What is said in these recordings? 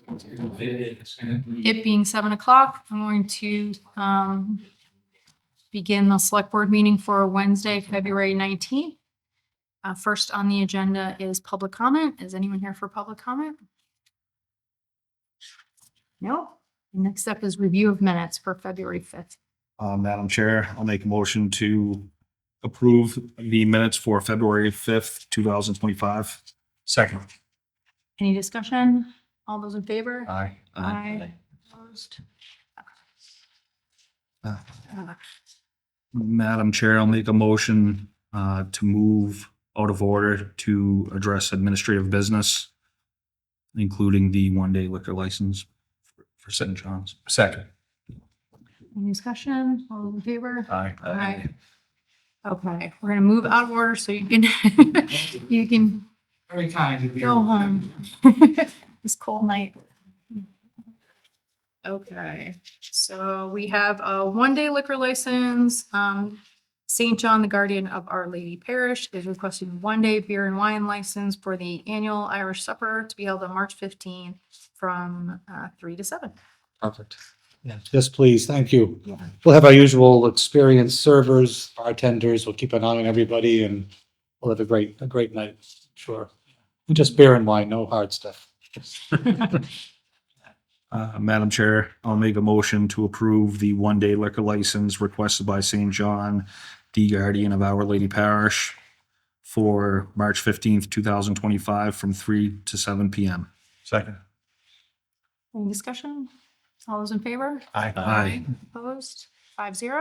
It being 7 o'clock, I'm going to begin the select board meeting for Wednesday, February 19th. First on the agenda is public comment. Is anyone here for public comment? No. Next up is review of minutes for February 5th. Madam Chair, I'll make a motion to approve the minutes for February 5th, 2025. Second. Any discussion? All those in favor? Aye. Aye. Opposed? Madam Chair, I'll make a motion to move out of order to address administrative business, including the one-day liquor license for St. John's. Second. Any discussion? All those in favor? Aye. Aye. Okay, we're gonna move out of order so you can, you can Very kind of you. go home. This cold night. Okay, so we have a one-day liquor license. St. John, the Guardian of Our Lady Parish, is requesting a one-day beer and wine license for the annual Irish Supper to be held on March 15th from 3 to 7. Perfect. Yes, please. Thank you. We'll have our usual experienced servers, bartenders. We'll keep an eye on everybody and we'll have a great night. Sure. Just beer and wine, no hard stuff. Madam Chair, I'll make a motion to approve the one-day liquor license requested by St. John, the Guardian of Our Lady Parish, for March 15th, 2025, from 3 to 7 p.m. Second. Any discussion? All those in favor? Aye. Opposed? 5-0. All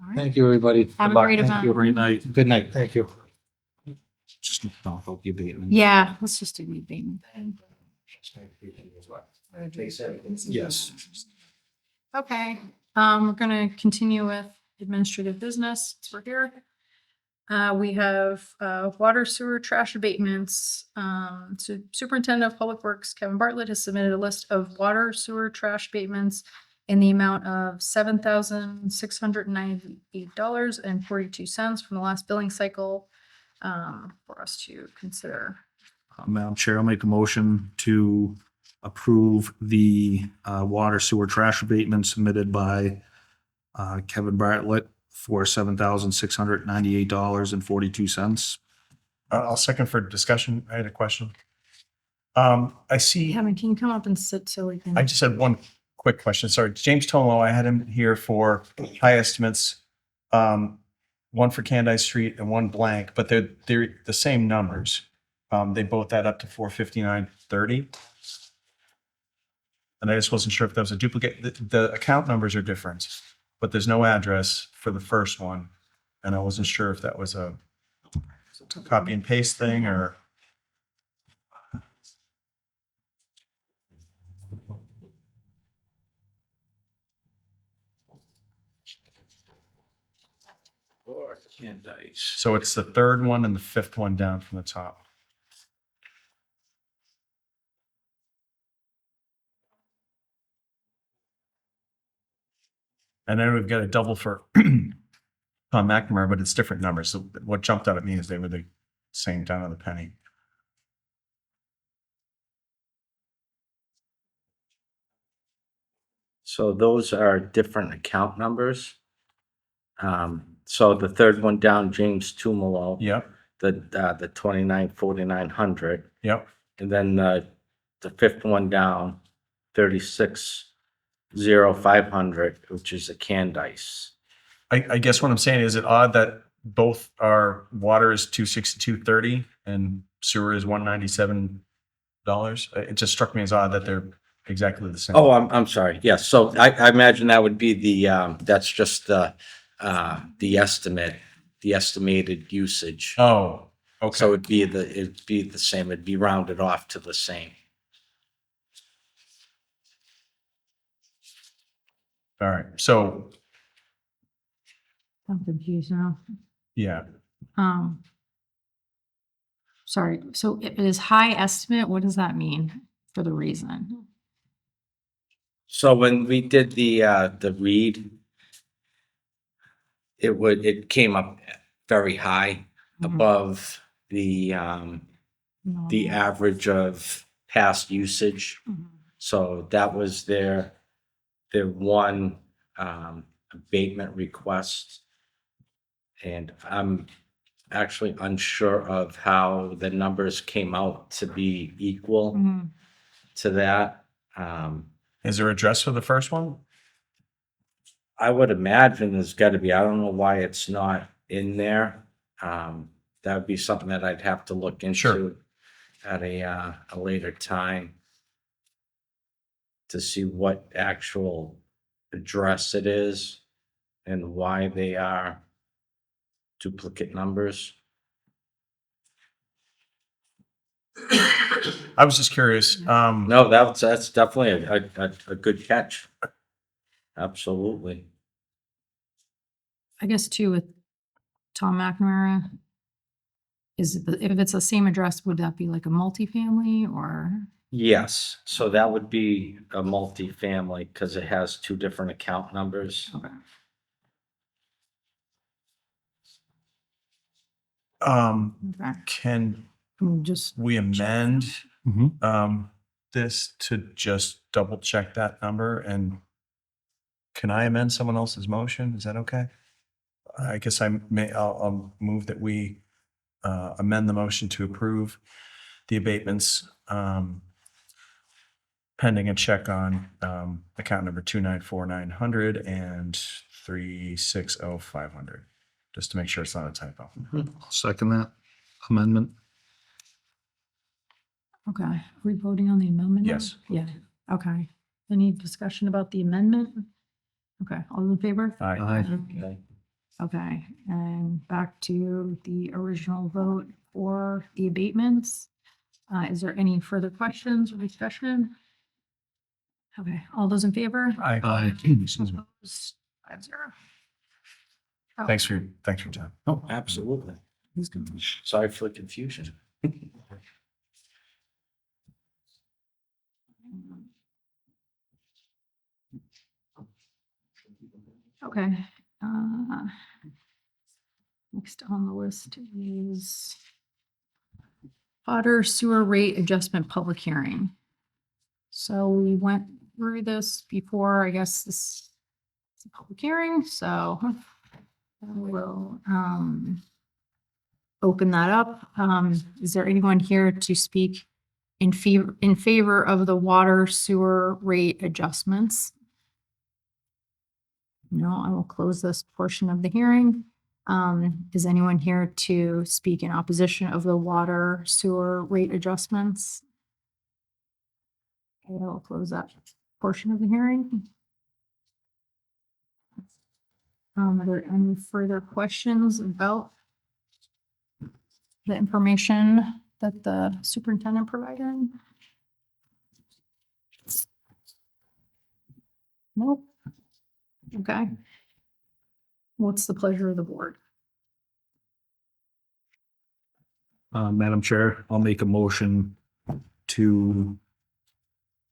right. Thank you, everybody. Have a Good luck. great Thank event. you. Great night. Good night. Thank you. Just knock out the abatement. Yeah, let's just do the abatement thing. Yes. Okay, we're gonna continue with administrative business. So we're here. We have water, sewer, trash abatements. So Superintendent of Public Works Kevin Bartlett has submitted a list of water, sewer, trash abatements in the amount of $7,698.42 from the last billing cycle for us to consider. Madam Chair, I'll make a motion to approve the water sewer trash abatement submitted by Kevin Bartlett for $7,698.42. I'll second for discussion. I had a question. I see, Kevin, can you come up and sit so we can? I just had one quick question. Sorry, James Tomo, I had him here for high estimates. One for Candice Street and one blank, but they're the same numbers. They both add up to $459.30. And I just wasn't sure if that was a duplicate. The account numbers are different, but there's no address for the first one. And I wasn't sure if that was a copy and paste thing or. So it's the third one and the fifth one down from the top. And then we've got a double for Tom McNamara, but it's different numbers. So what jumped out at me is they were the same down on the penny. So those are different account numbers. So the third one down, James Tumalo, Yep, the 29,490, yep. and then the fifth one down, 36,500, which is a Candice. I guess what I'm saying is it odd that both our water is $262.30 and sewer is $197. It just struck me as odd that they're exactly the same. Oh, I'm sorry. Yes. So I imagine that would be that's just the estimate, the estimated usage. Oh, okay. So it'd be the same. It'd be rounded off to the same. All right. So, I'm confused now. yeah. Sorry, so it is high estimate, what does that mean for the reason? So when we did the read, it came up very high above the No. average of past usage. Mhm. So that was their one abatement request. And I'm actually unsure of how the numbers came out to be equal Mhm. to that. Is there address for the first one? I would imagine there's got to be. I don't know why it's not in there. That would be something that I'd have to look into Sure. at a later time to see what actual address it is and why they are duplicate numbers. I was just curious. No, that's definitely a good catch. Absolutely. I guess too with Tom McNamara, if it's the same address, would that be like a multifamily or? Yes, so that would be a multifamily because it has two different account numbers. Okay. Okay. Can Just, we amend Mhm. this to just double check that number? And can I amend someone else's motion? Is that okay? I guess I'll move that we amend the motion to approve the abatements pending a check on account number 294,900 and 360,500, just to make sure it's not a typo. Second that amendment. okay. Are we voting on the amendment? now? Yes. Yeah, okay. Any discussion about the amendment? Okay, all in favor? Aye. Aye. Okay. Okay, and back to the original vote for the abatements. Is there any further questions or discussion? Okay, all those in favor? Aye. Aye. Opposed? 5-0. Oh, Thanks for your time. Oh, absolutely. Sorry for the confusion. Okay. Next on the list is water sewer rate adjustment public hearing. So we went through this before, I guess this is a public hearing, so we'll open that up. Is there anyone here to speak in favor of the water sewer rate adjustments? No, I will close this portion of the hearing. Is anyone here to speak in opposition of the water sewer rate adjustments? Okay, I'll close that portion of the hearing. Are there any further questions about the information that the superintendent provided? Nope. Okay. What's the pleasure of the board? Madam Chair, I'll make a motion to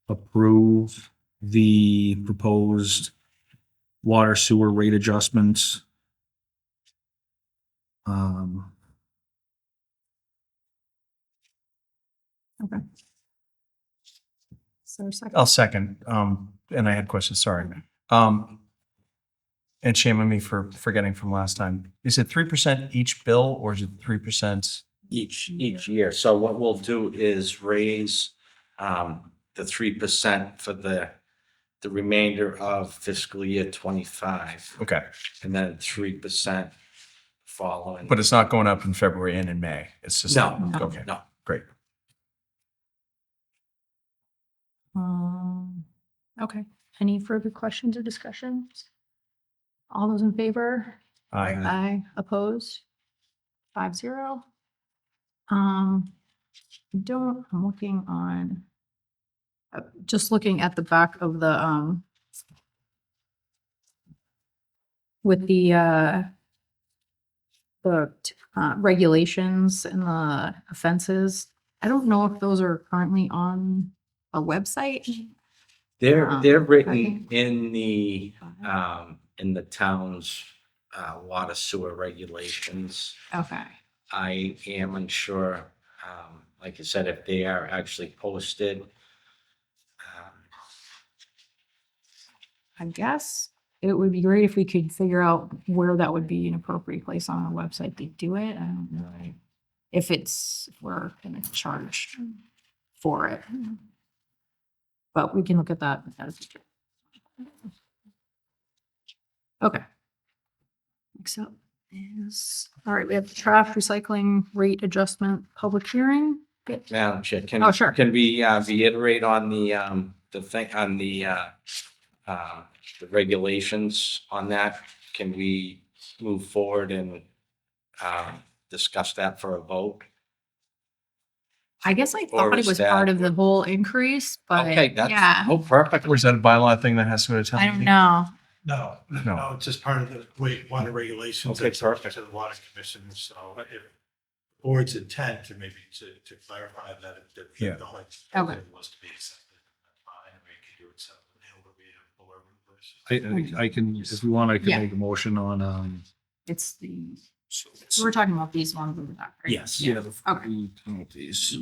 approve the proposed water sewer rate adjustments. Okay. So second. I'll second. And I had questions, sorry. And shame on me for forgetting from last time. Is it 3% each bill or is it 3%? Each year. So what we'll do is raise the 3% for the remainder of fiscal year 25, Okay, and then 3% following. but it's not going up in February and in May. It's just. No, Okay, no. great. Okay. Any further questions or discussions? All those in favor? Aye. Aye. Opposed? 5-0. I'm looking on, just looking at the back of the, with the regulations and the offenses. I don't know if those are currently on a website. They're written okay. in the town's water sewer regulations. Okay. I am unsure, like I said, if they are actually posted. I guess it would be great if we could figure out where that would be an appropriate place on our website to do it. I don't know if we're gonna charge for it. But we can look at that. Okay. Next up is, all right, we have the trash recycling rate adjustment public hearing. Madam Chair, Oh, sure. can we reiterate on the thing, on the regulations on that? Can we move forward and discuss that for a vote? I guess I Or thought it is was that- part of the whole increase, but Okay, that's, yeah, oh, perfect. Or is that a bylaw thing that has to go to town? I don't meeting? know. No, No. no, it's just part of the water regulations. Okay, It's up perfect. To the water commission, so if the board's intent to maybe to clarify that if Yeah. the whole Okay. was to be accepted, that's fine, we can do it separately, or we have fuller versus. I can, if you want, I can Yeah. make a motion on, It's the, we're talking about these ones over there, right? Yes. yeah. Okay. Penalties.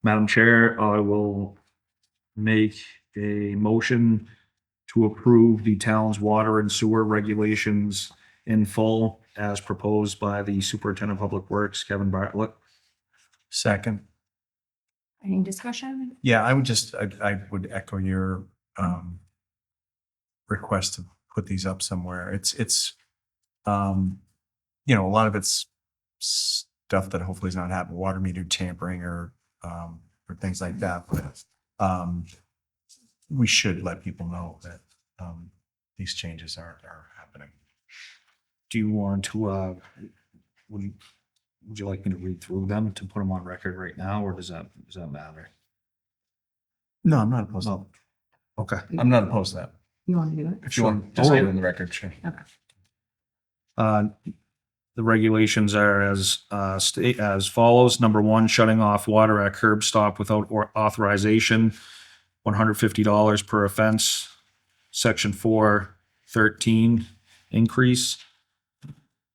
Madam Chair, I will make a motion to approve the town's water and sewer regulations in full as proposed by the Superintendent of Public Works, Kevin Bartlett. Second. Any discussion? Yeah, I would echo your request to put these up somewhere. It's a lot of it's stuff that hopefully is not happening, water meter tampering or things like that. But we should let people know that these changes are happening. Do you want to, would you like me to read through them to put them on record right now, or does that matter? No, I'm not opposed to Okay. that. I'm not opposed to that. You want to do it? If you want to just get it in the record, sure. The regulations are as follows. Number one, shutting off water at curb stop without authorization, $150 per offense. Section 413 increase.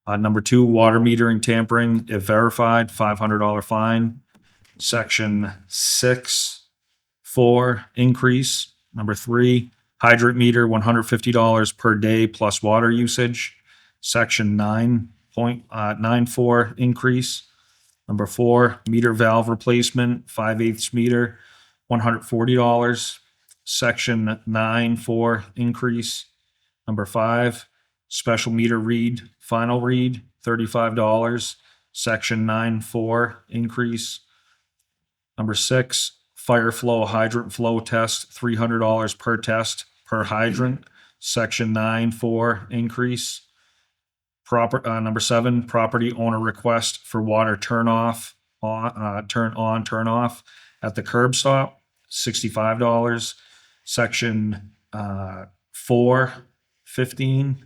Number two, water metering tampering, if verified, $500 fine. Section 6(4) increase. Number three, hydrant meter, $150 per day plus water usage. Section 9.94 increase. Number four, meter valve replacement, 5/8 meter, $140. Section 9(4) increase. Number five, special meter read, final read, $35. Section 9(4) increase. Number six, fire flow hydrant flow test, $300 per test per hydrant. Section 9(4) increase. Number seven, property owner request for water turn on, turn off at the curb stop, $65. Section 415,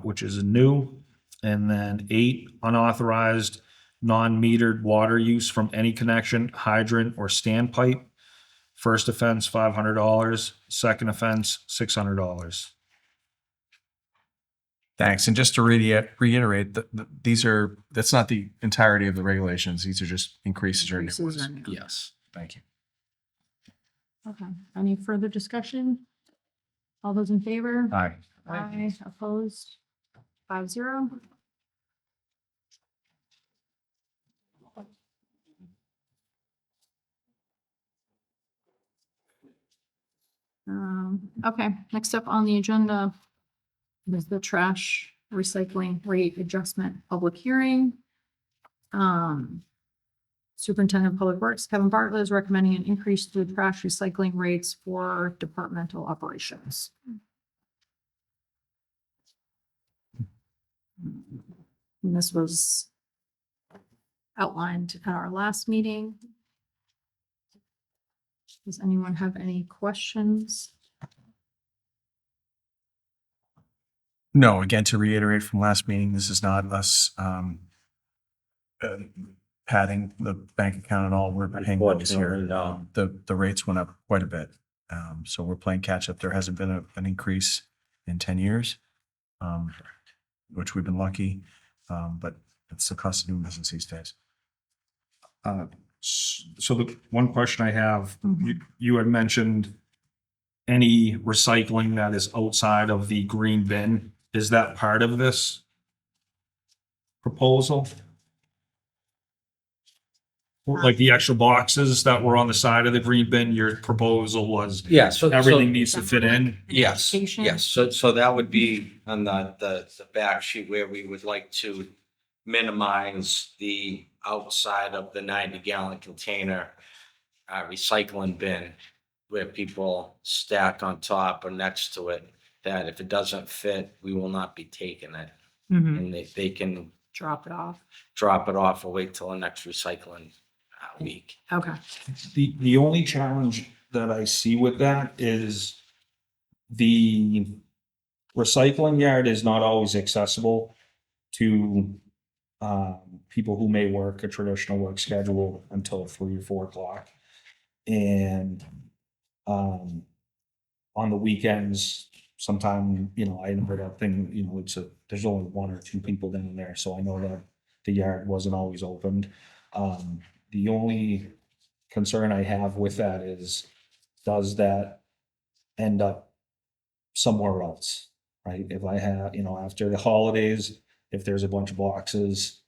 which is new. And then 8, unauthorized non-metered water use from any connection, hydrant, or standpipe. First offense, $500. Second offense, $600. Thanks. And just to reiterate, that's not the entirety of the regulations. These are just increases or new Increases ones. are new. Yes. Thank you. Okay. Any further discussion? All those in favor? Aye. Aye. Opposed? 5-0. Okay, next up on the agenda is the trash recycling rate adjustment public hearing. Superintendent of Public Works Kevin Bartlett is recommending an increase to the trash recycling rates for departmental operations. And this was outlined at our last meeting. Does anyone have any questions? No, again, to reiterate from last meeting, this is not us padding the bank account at all. We're paying bills here. Unfortunately, no. The rates went up quite a bit. So we're playing catch up. There hasn't been an increase in 10 years, which we've been lucky. But it's the cost of doing business these days. So the one question I have, you had mentioned any recycling that is outside of the green bin. Is that part of this proposal? Like the extra boxes that were on the side of the green bin, your proposal was Yeah, so. everything needs to fit in? Yes, application? yes. So that would be on the back sheet where we would like to minimize the outside of the 90-gallon container recycling bin where people stack on top or next to it, that if it doesn't fit, we will not be taking it. Mhm. And they can Drop it off. drop it off or wait till the next recycling week. Okay. The only challenge that I see with that is the recycling yard is not always accessible to people who may work a traditional work schedule until 3 or 4 o'clock. And on the weekends, sometime, I heard that thing, there's only 1 or 2 people down there, so I know that the yard wasn't always opened. The only concern I have with that is, does that end up somewhere else, right? If I have, after the holidays, if there's a bunch of boxes,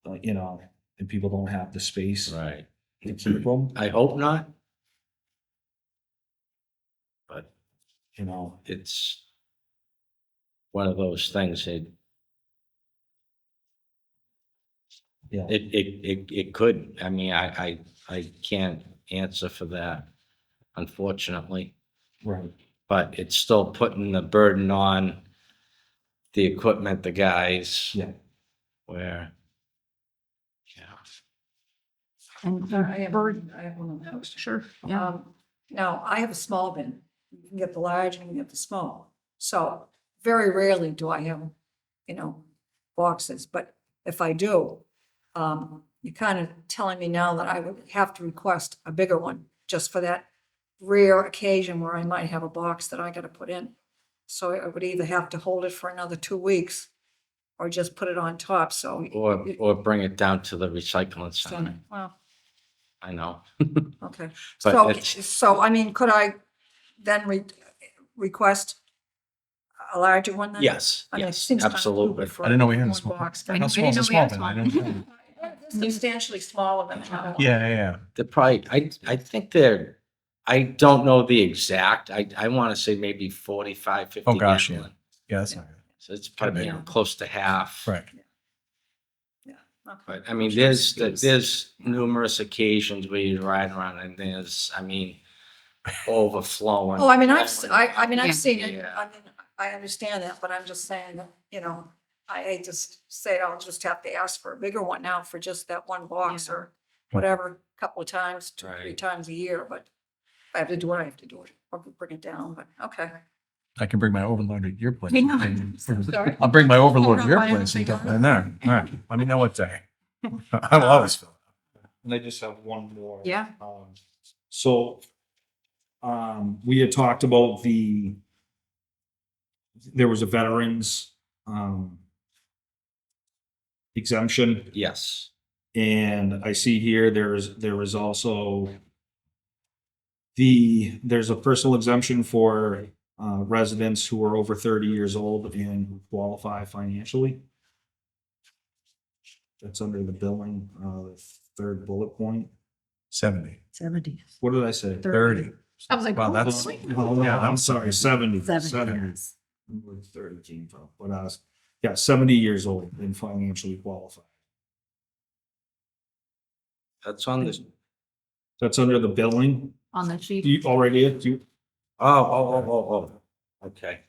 and people don't have the space Right. to keep them, I hope not, but it's one of those things that yeah. it could. I mean, I can't answer for that, unfortunately, Right. but it's still putting the burden on the equipment, the guys, Yeah. where, yeah. And I have bird, I have one of those. sure, yeah. Now, I have a small bin. You can get the large and you can get the small. So very rarely do I have, boxes, but if I do, you're kind of telling me now that I would have to request a bigger one just for that rare occasion where I might have a box that I gotta put in. So I would either have to hold it for another 2 weeks or just put it on top, so. Or bring it down to the recycling center. Well, I know. okay. But So, it's- so I mean, could I then request a larger one then? Yes, I mean, it yes, seems kind of absolutely. stupid for I didn't know we had a one small. box. I How know- small is I a didn't small know bin? we I had didn't. Substantially smaller than that. Yeah. They're probably, I think they're, I don't know the exact, I want to say maybe 45, 50 Oh, gosh, yeah. gallon. Yeah, that's not good. So it's probably Yeah. close to half. Right. Okay. But I mean, there's numerous occasions where you ride around and there's, overflowing. Oh, I mean, I've seen Yeah. it. I mean, I understand that, but I'm just saying that, I hate to say I'll just have to ask for a bigger one now for just that one box Yeah. or whatever, a couple of times, 2, 3 Right. times a year, but if I have to do it, I have to do it, or bring it down, but okay. I can bring my overload at your place. I know. Sorry. I'll bring my overload at Oh, your no, I place and don't dump it think in there. All right, let me know what day. I'm always filling. And I just have one more. Yeah. So, we had talked about there was a veterans, exemption, Yes, and I see here there is also there's a personal exemption for, residents who are over 30 years old and who qualify financially. That's under the billing, the 3rd bullet point. 70, 70. What did I say? 30. I was like, Wow, oh, that's- wait. Yeah, I'm sorry, 70. 70. where 30 came from, but yeah, 70 years old and financially qualified. that's on this. That's under the billing. On the sheet. You already, do you, Oh. Okay,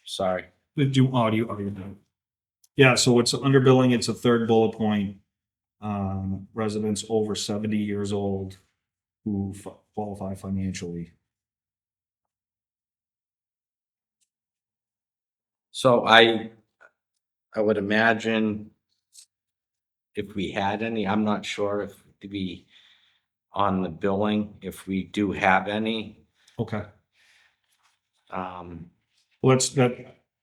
sorry. do audio, yeah, so it's under billing, it's a 3rd bullet point. Residents over 70 years old who qualify financially. So I would imagine if we had any, I'm not sure if we, on the billing, if we do have any, Okay. um, Well,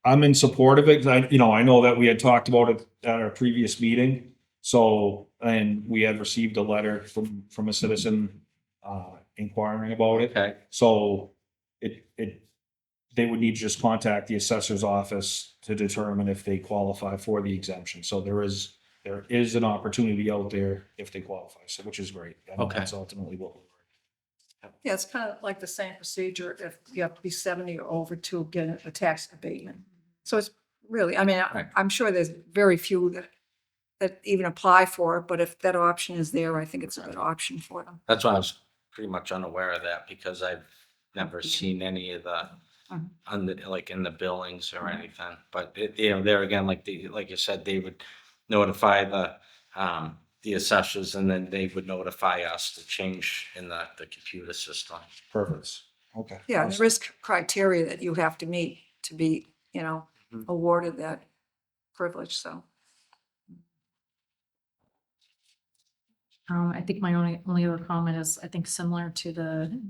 I'm in support of it, 'cause I know that we had talked about it at our previous meeting. So, and we had received a letter from a citizen, inquiring about it. Okay, So they would need to just contact the assessor's office to determine if they qualify for the exemption. So there is an opportunity out there if they qualify, so, which is great. I know Okay. that's ultimately what we're. Yeah, it's kind of like the same procedure if you have to be 70 or over to get a tax abatement. So it's really, I mean, Right. I'm sure there's very few that even apply for it, but if that option is there, I think it's a good option for them. that's why I was pretty much unaware of that because I've never seen any of the Mhm. like in the billings or anything. But there again, like you said, they would notify the assessors and then they would notify us to change in the computer system. Perfect. Okay. Yeah, there is criteria that you have to meet to be, Mhm. awarded that privilege, so. I think my only other comment is, I think similar to the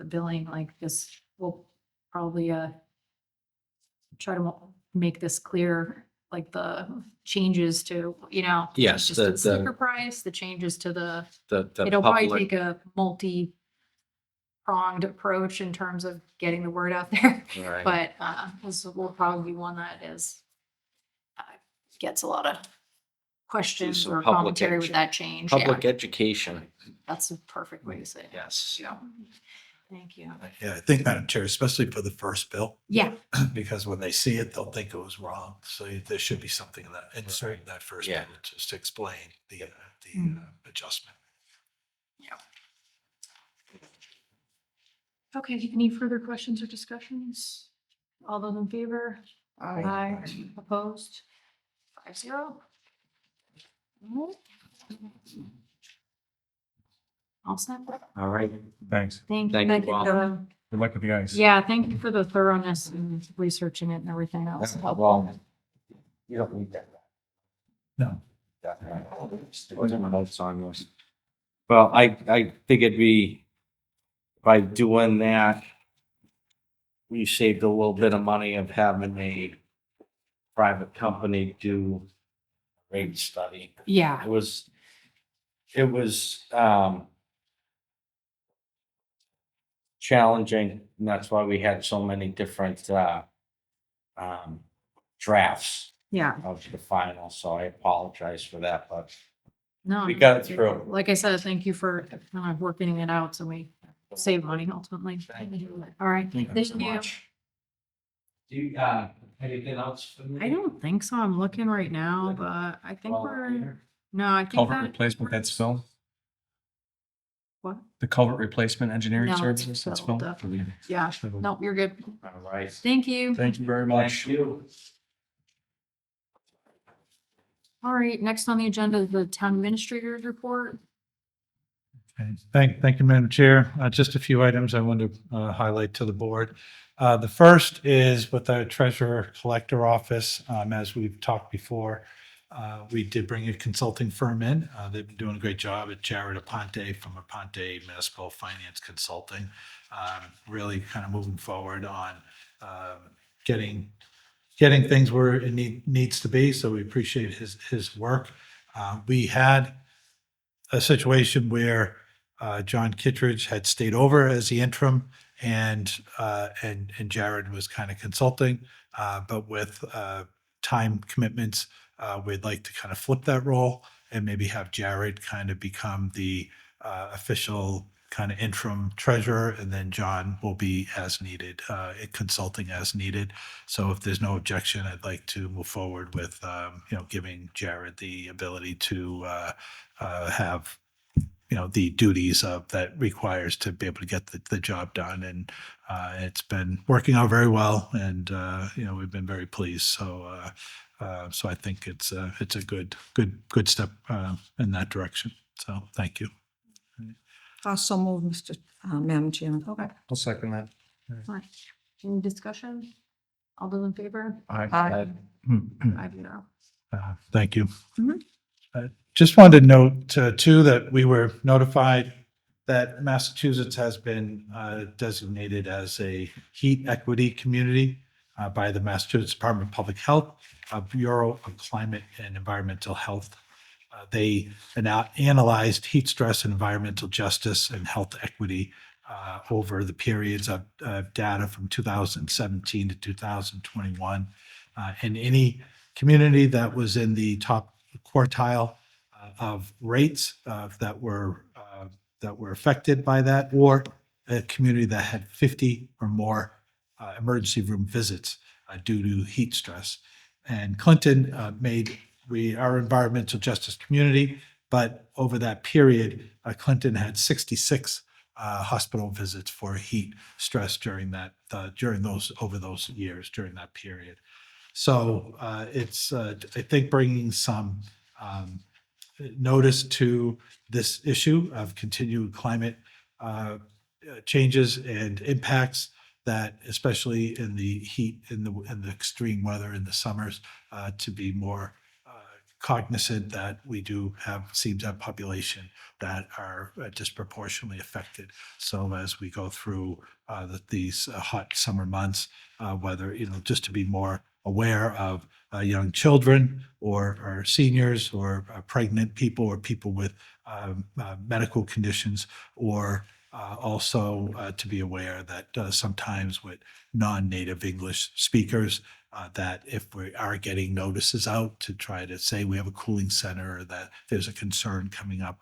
billing, like this, we'll probably, try to make this clear, like the changes to, Yes, changes to the the sticker price, the changes to the, the it'll probably public, take a multi-pronged approach in terms of getting the word out there. right. But, this will probably be one that gets a lot of questions some or public commentary with that change. Yeah, Public education, that's a perfect way to say it. yes. Yeah. Thank you. Yeah, I think, Madam Chair, especially for the first bill, Yeah, because when they see it, they'll think it was wrong. So there should be something in that, insert in that first bill Yeah. just to explain the adjustment. okay, any further questions or discussions? All those in favor? Aye. Opposed? 5-0. All set? All right. Thanks. Thank you. Thank you all. Good luck with you guys. Yeah, thank you for the thoroughness and researching it and everything else. Well, you don't need that. No. Wasn't my notes on yours. Well, I figured by doing that, we saved a little bit of money of having a private company do rate study. Yeah, It was challenging, and that's why we had so many different drafts yeah. of the final, so I apologize for that, but No. we got it through. Like I said, thank you for kind of working it out so we save money ultimately. Thank All right. Thank you so Thank you. much. Do you, anything else for me? I don't think so. I'm looking right now, but I think Well, no, I think Culvert that. replacement, that's Phil. What? The culvert replacement engineering No, it's services, that's Phil, Phil. definitely. Yeah, nope, you're good. All right. Thank you. Thank you very Thank much. you. All right, next on the agenda is the town administrator's report. Okay. Thank you, Madam Chair. Just a few items I want to highlight to the board. The first is with the treasurer collector office. As we've talked before, we did bring a consulting firm in. They've been doing a great job at Jared Aponte from Aponte Municipal Finance Consulting. Really kind of moving forward on getting things where it needs to be. So we appreciate his work. We had a situation where John Kittredge had stayed over as the interim and Jared was kind of consulting, but with time commitments, we'd like to kind of flip that role and maybe have Jared kind of become the official kind of interim treasurer, and then John will be as needed, consulting as needed. So if there's no objection, I'd like to move forward with, giving Jared the ability to have, the duties of that requires to be able to get the job done. And it's been working out very well, and we've been very pleased. So I think it's a good step in that direction. So thank you. Also move, Madam Chairman. Okay. I'll second that. All right. Any discussion? All those in favor? Aye. Aye. 5-0. Thank you. Mhm. Just wanted to note too that we were notified that Massachusetts has been designated as a heat equity community by the Massachusetts Department of Public Health, Bureau of Climate and Environmental Health. They analyzed heat stress and environmental justice and health equity over the periods of data from 2017 to 2021. In any community that was in the top quartile of rates that were affected by that, or a community that had 50 or more emergency room visits due to heat stress. And Clinton we are environmental justice community, but over that period, Clinton had 66 hospital visits for heat stress during those years during that period. So it's I think bringing some notice to this issue of continued climate changes and impacts, that especially in the heat, in the extreme weather in the summers, to be more cognizant that we seem to have population that are disproportionately affected. So as we go through these hot summer months, whether, just to be more aware of young children or seniors or pregnant people or people with medical conditions, or also to be aware that sometimes with non-native English speakers, that if we are getting notices out to try to say we have a cooling center or that there's a concern coming up,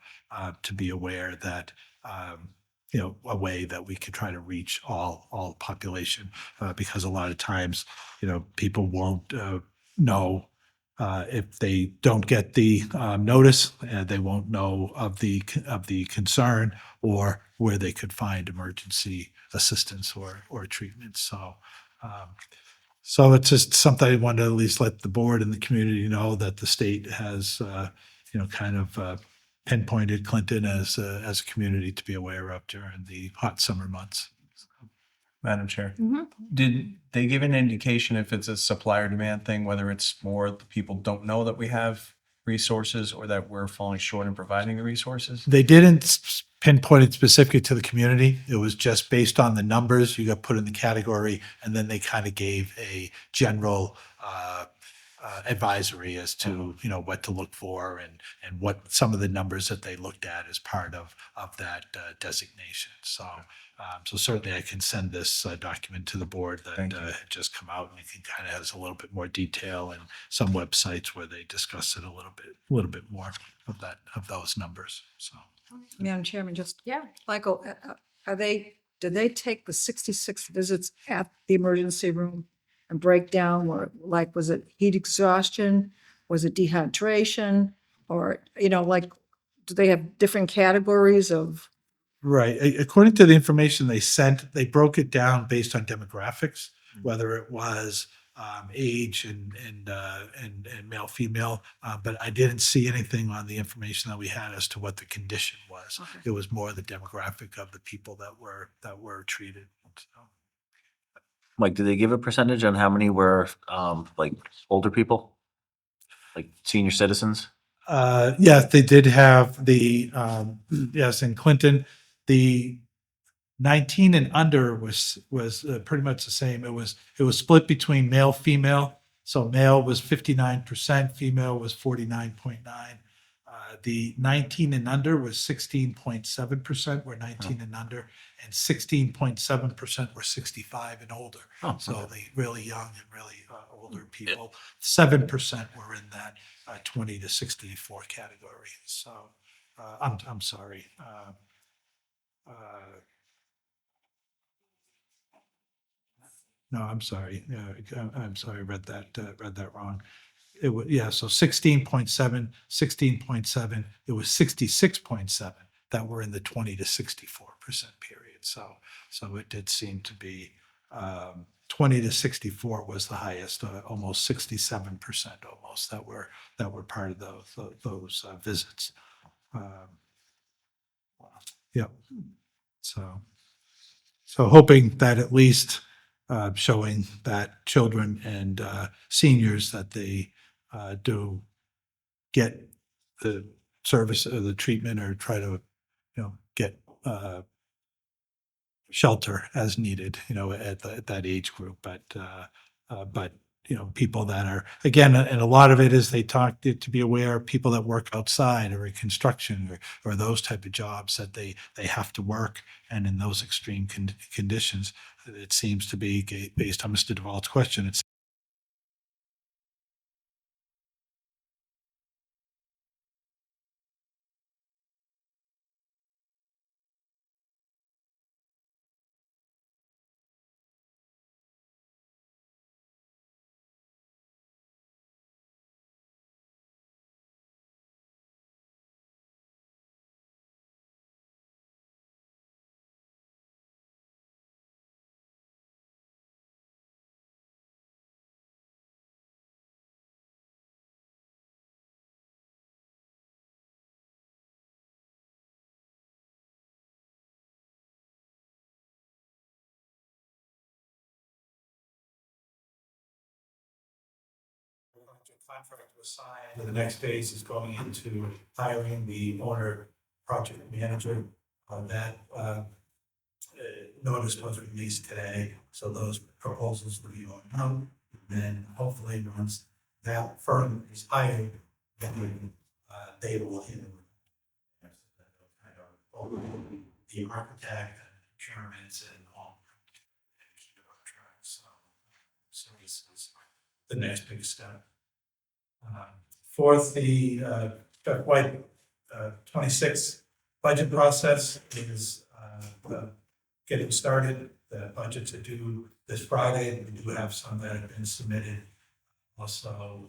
to be aware that a way that we could try to reach all population, because a lot of times, people won't know if they don't get the notice, they won't know of the concern or where they could find emergency assistance or treatment. So it's just something I wanted to at least let the board and the community know, that the state has kind of pinpointed Clinton as a community to be aware of during the hot summer months. Madam Chair, Mhm. did they give an indication if it's a supply or demand thing, whether it's more the people don't know that we have resources or that we're falling short in providing the resources? They didn't pinpoint it specifically to the community. It was just based on the numbers you got put in the category, and then they kind of gave a general advisory as to what to look for and what some of the numbers that they looked at as part of that designation. So certainly I can send this document to the board that Thank you. had just come out, and it can kind of has a little bit more detail, and some websites where they discuss it a little bit more of those numbers. So Madam Chairman, just, Yeah. Michael, did they take the 66 visits at the emergency room and break down, was it heat exhaustion? Was it dehydration? Or, do they have different categories of? right. According to the information they sent, they broke it down based on demographics, whether it was age and male, female. But I didn't see anything on the information that we had as to what the condition was. Okay. It was more the demographic of the people that were treated. So. Mike, did they give a percentage on how many were like older people? Like senior citizens? Yes, they did have the, yes, in Clinton, the 19 and under was pretty much the same. It was split between male, female. So male was 59%, female was 49.9. The 19 and under was 16.7% were 19 and under, and 16.7% were 65 and older. Oh, So okay. the really young and really older people. 7% were in that 20 to 64 category. So I'm sorry. No, I'm sorry. I'm sorry. I read that wrong. It was, yeah, so 16.7, 16.7, it was 66.7 that were in the 20 to 64% period. So it did seem to be 20 to 64 was the highest, almost 67% almost that were part of those visits. Yeah. So hoping that at least showing that children and seniors that they do get the service or the treatment, or try to get shelter as needed at that age group, but people that are, again, and a lot of it is they talk to be aware of people that work outside or in construction or those type of jobs that they have to work. And in those extreme conditions, it seems to be, based on Mr. Duvall's question, it's contract was signed. The next phase is going into hiring the owner project manager. That notice was released today, so those proposals will be going out. Then hopefully, once that firm is hired, then they will handle the architect and procurements and all. So this is the next big step. Fourth, the FY 26 budget process is getting started. The budgets are due this Friday. We do have some that have been submitted. Also,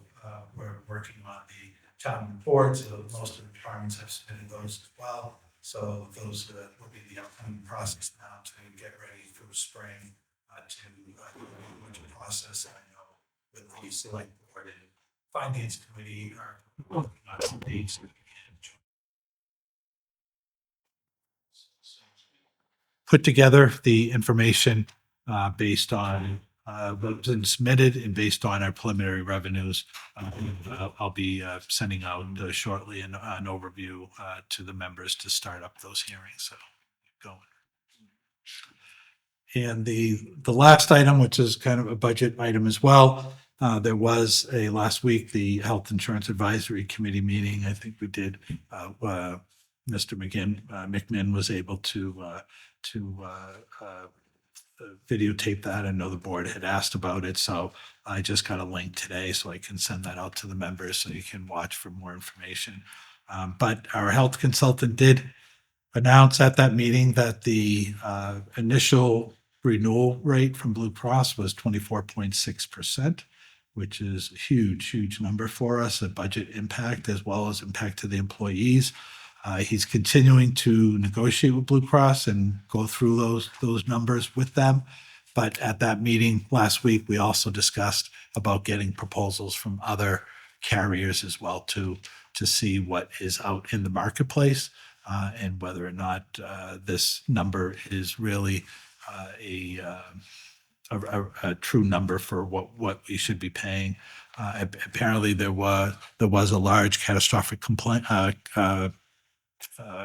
we're working on the town reports. So most of the departments have submitted those as well. So those will be the upcoming process now to get ready for spring to the budget process. I know with the select board and finance committee are working on some dates. Put together the information based on what's been submitted and based on our preliminary revenues. I'll be sending out shortly an overview to the members to start up those hearings. So going. And the last item, which is kind of a budget item as well, there was last week, the Health Insurance Advisory Committee meeting. I think we did, Mr. McMinn was able to videotape that. I know the board had asked about it, so I just got a link today so I can send that out to the members so you can watch for more information. But our health consultant did announce at that meeting that the initial renewal rate from Blue Cross was 24.6%, which is a huge number for us, a budget impact as well as impact to the employees. He's continuing to negotiate with Blue Cross and go through those numbers with them. But at that meeting last week, we also discussed about getting proposals from other carriers as well to see what is out in the marketplace and whether or not this number is really a true number for what we should be paying. Apparently, there was a large catastrophic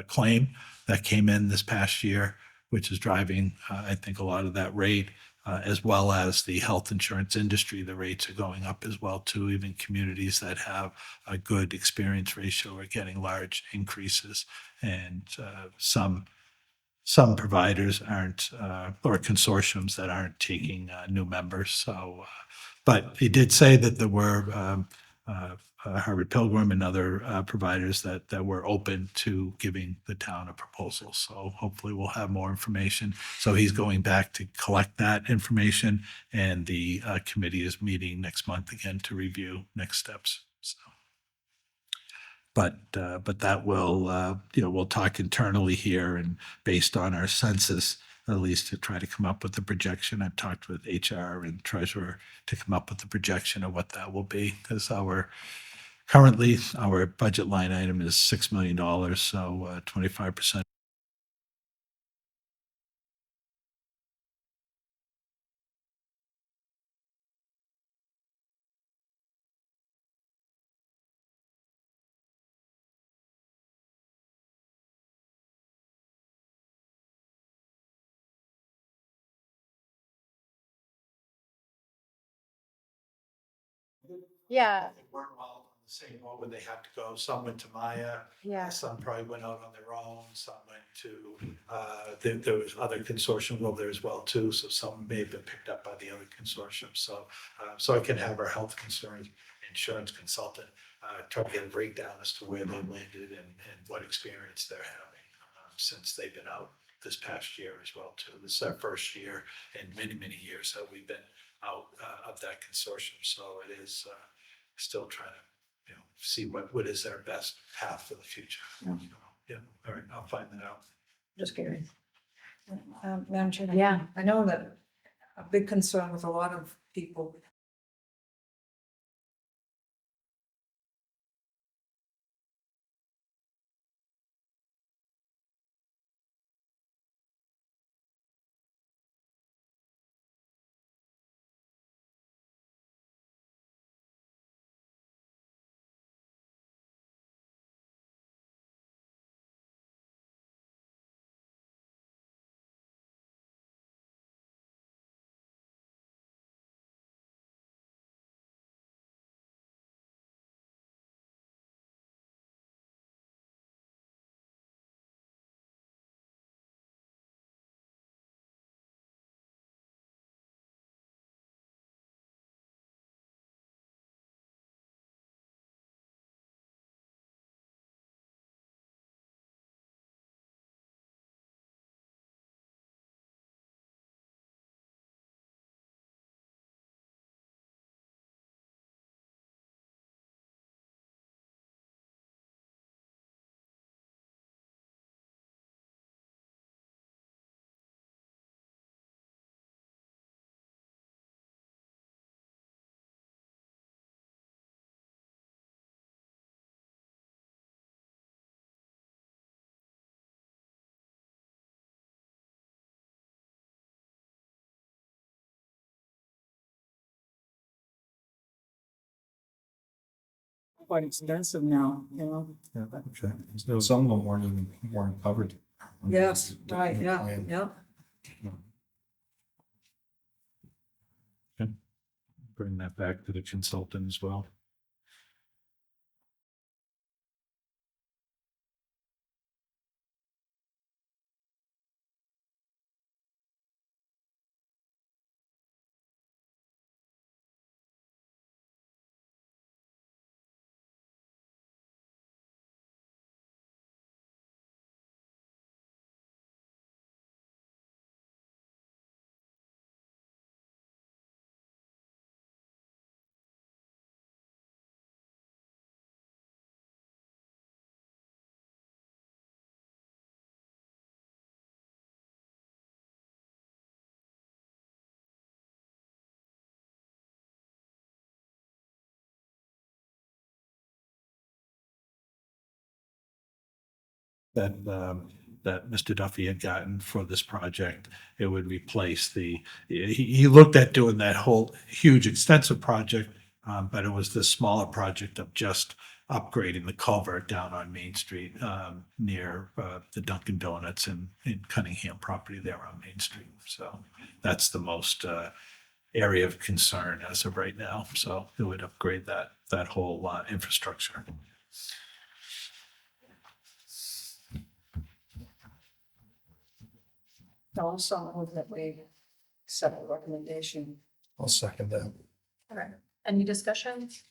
claim that came in this past year, which is driving, I think, a lot of that rate, as well as the health insurance industry. The rates are going up as well too. Even communities that have a good experience ratio are getting large increases, and some providers aren't, or consortiums that aren't taking new members. So, but he did say that there were Harvard Pilgrim and other providers that were open to giving the town a proposal. So hopefully we'll have more information. So he's going back to collect that information, and the committee is meeting next month again to review next steps. So. But that will, we'll talk internally here and based on our census, at least to try to come up with a projection. I've talked with HR and treasurer to come up with a projection of what that will be, because currently our budget line item is $6 million, so 25%. Yeah, They weren't all on the same boat when they had to go. Some went to Maya. yeah. Some probably went out on their own. Some went to, there was other consortium over there as well too. So some may have been picked up by the other consortium. So I can have our health concerns insurance consultant try to get a breakdown as to where they landed and what experience they're having since they've been out this past year as well too. This is our first year in many, many years that we've been out of that consortium. So it is still trying to, see what is their best path for the future. Yeah, all right, I'll find that out. Just curious. Madam Chair. Yeah. I know that a big concern with a lot of people quite extensive now, Some of them weren't covered. Yes, right, yeah, yeah. Bring that back to the consultant as well. That Mr. Duffy had gotten for this project. It would replace he looked at doing that whole huge extensive project, but it was this smaller project of just upgrading the culvert down on Main Street, near the Dunkin' Donuts in Cunningham property there on Main Street. So that's the most area of concern as of right now. So it would upgrade that whole infrastructure. Also, move that we accept the recommendation. I'll second that. All right. Any discussions?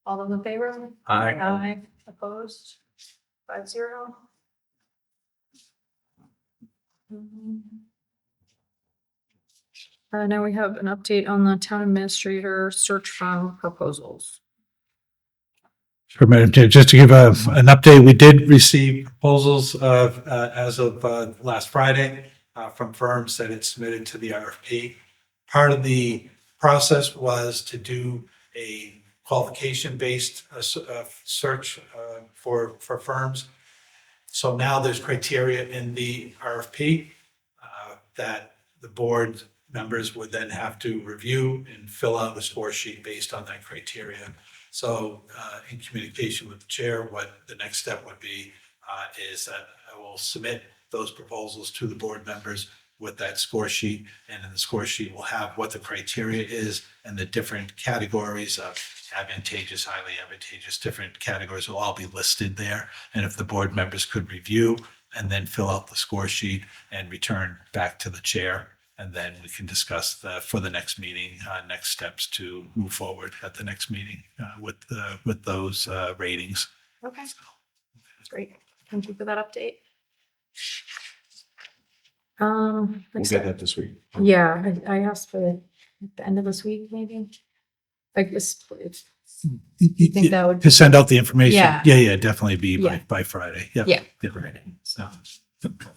All those in favor? Aye. Aye. Opposed? 5-0. Now we have an update on the town administrator search firm proposals. Sure, Madam Chair, just to give an update, we did receive proposals as of last Friday from firms that had submitted to the RFP. Part of the process was to do a qualification-based search for firms. So now there's criteria in the RFP that the board members would then have to review and fill out a score sheet based on that criteria. So in communication with the chair, what the next step would be is that I will submit those proposals to the board members with that score sheet. And in the score sheet, we'll have what the criteria is and the different categories of advantageous, highly advantageous, different categories will all be listed there. And if the board members could review and then fill out the score sheet and return back to the chair. And then we can discuss for the next meeting, next steps to move forward at the next meeting with those ratings. Okay. That's great. Thank you for that update. We'll next get up- that this week. Yeah, I asked for the end of this week, maybe. I guess you think that would, To send out the information? Yeah. Yeah, definitely be Yeah. by Friday. Yeah. Yeah. So,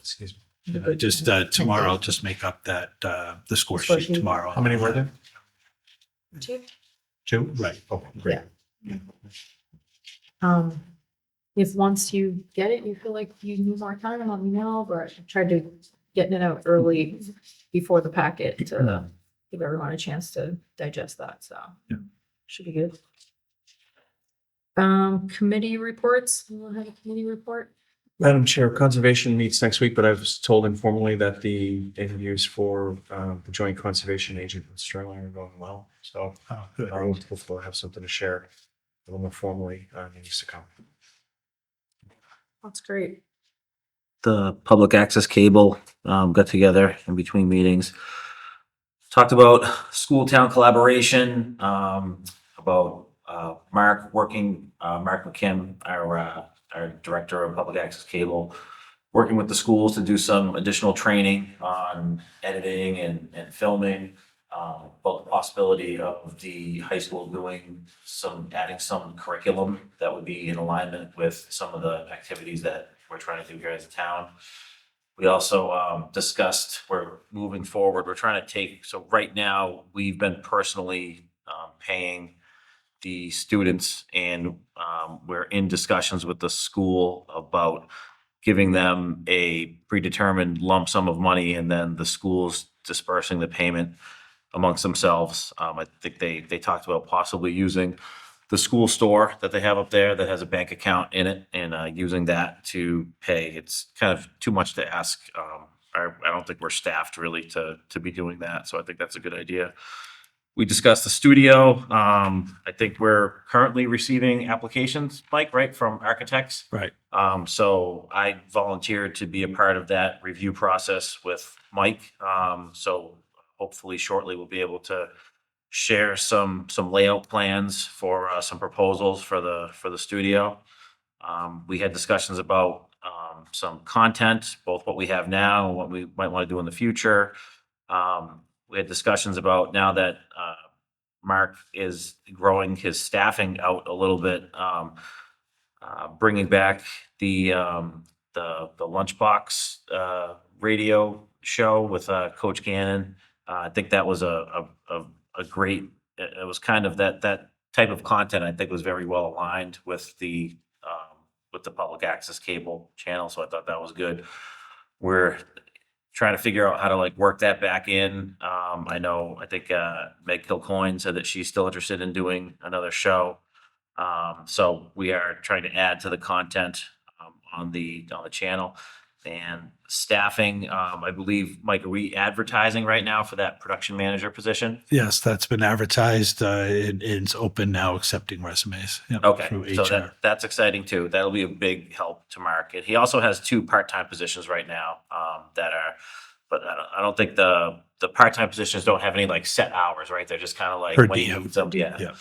Excuse me. just tomorrow, I'll just make up that, the score Score sheet sheet. tomorrow. How many were there? too? Two? Right. Okay, great. If once you get it, you feel like you need more time, let me know, but I tried to getting it out early before the packet to give everyone a chance to digest that, so. Yeah. Should be good. Committee reports, we'll have a committee report. Madam Chair, Conservation meets next week, but I was told informally that the interviews for the Joint Conservation Agent with Sterling are going well. So Oh, good. I'll hopefully have something to share a little more formally in years to come. That's great. The public access cable got together in between meetings. Talked about school town collaboration, about Mark McKim, our director of public access cable, working with the schools to do some additional training on editing and filming. About the possibility of the high school adding some curriculum that would be in alignment with some of the activities that we're trying to do here as a town. We also discussed, we're moving forward, we're trying to so right now, we've been personally paying the students, and we're in discussions with the school about giving them a predetermined lump sum of money and then the schools dispersing the payment amongst themselves. I think they talked about possibly using the school store that they have up there that has a bank account in it and using that to pay. It's kind of too much to ask. I don't think we're staffed really to be doing that. So I think that's a good idea. We discussed the studio. I think we're currently receiving applications, Mike, right, from architects. Right. So I volunteered to be a part of that review process with Mike. So hopefully shortly we'll be able to share some layout plans for some proposals for the studio. We had discussions about some content, both what we have now and what we might want to do in the future. We had discussions about now that Mark is growing his staffing out a little bit, bringing back the Lunchbox radio show with Coach Gannon. I think that was a great. It was kind of that type of content. I think was very well aligned with the public access cable channel. So I thought that was good. We're trying to figure out how to like work that back in. I think Meg Kilcoyne said that she's still interested in doing another show. So we are trying to add to the content on the channel. And staffing, I believe, Mike, are we advertising right now for that production manager position? Yes, that's been advertised. It's open now, accepting resumes. Yep, Okay, through so HR. that's exciting too. That'll be a big help to Mark. And he also has 2 part-time positions right now but I don't think the part-time positions don't have any like set hours, right? They're just kind of like Per when he diem. needs them. Yeah. Yeah.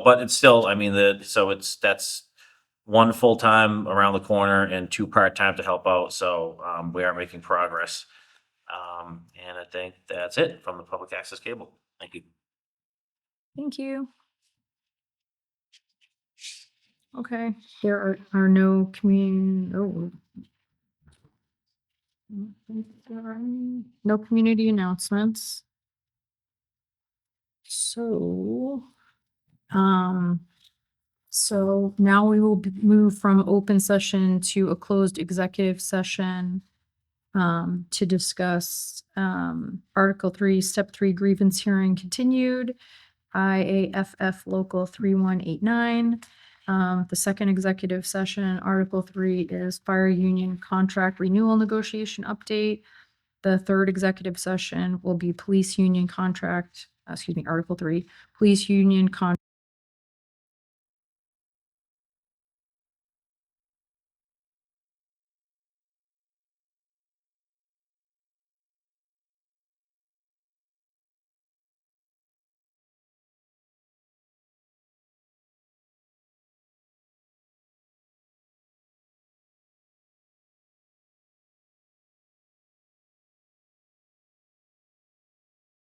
But it's still, I mean, that's 1 full-time around the corner and 2 part-time to help out. So we are making progress. And I think that's it from the public access cable. Thank you. Thank you. Okay, there are no no community announcements. So now we will move from open session to a closed executive session to discuss Article 3, Step 3 grievance hearing continued, IAFF Local 3189. The second executive session, Article 3, is Fire Union Contract Renewal Negotiation Update. The third executive session will be police union contract, Article 3, police union contract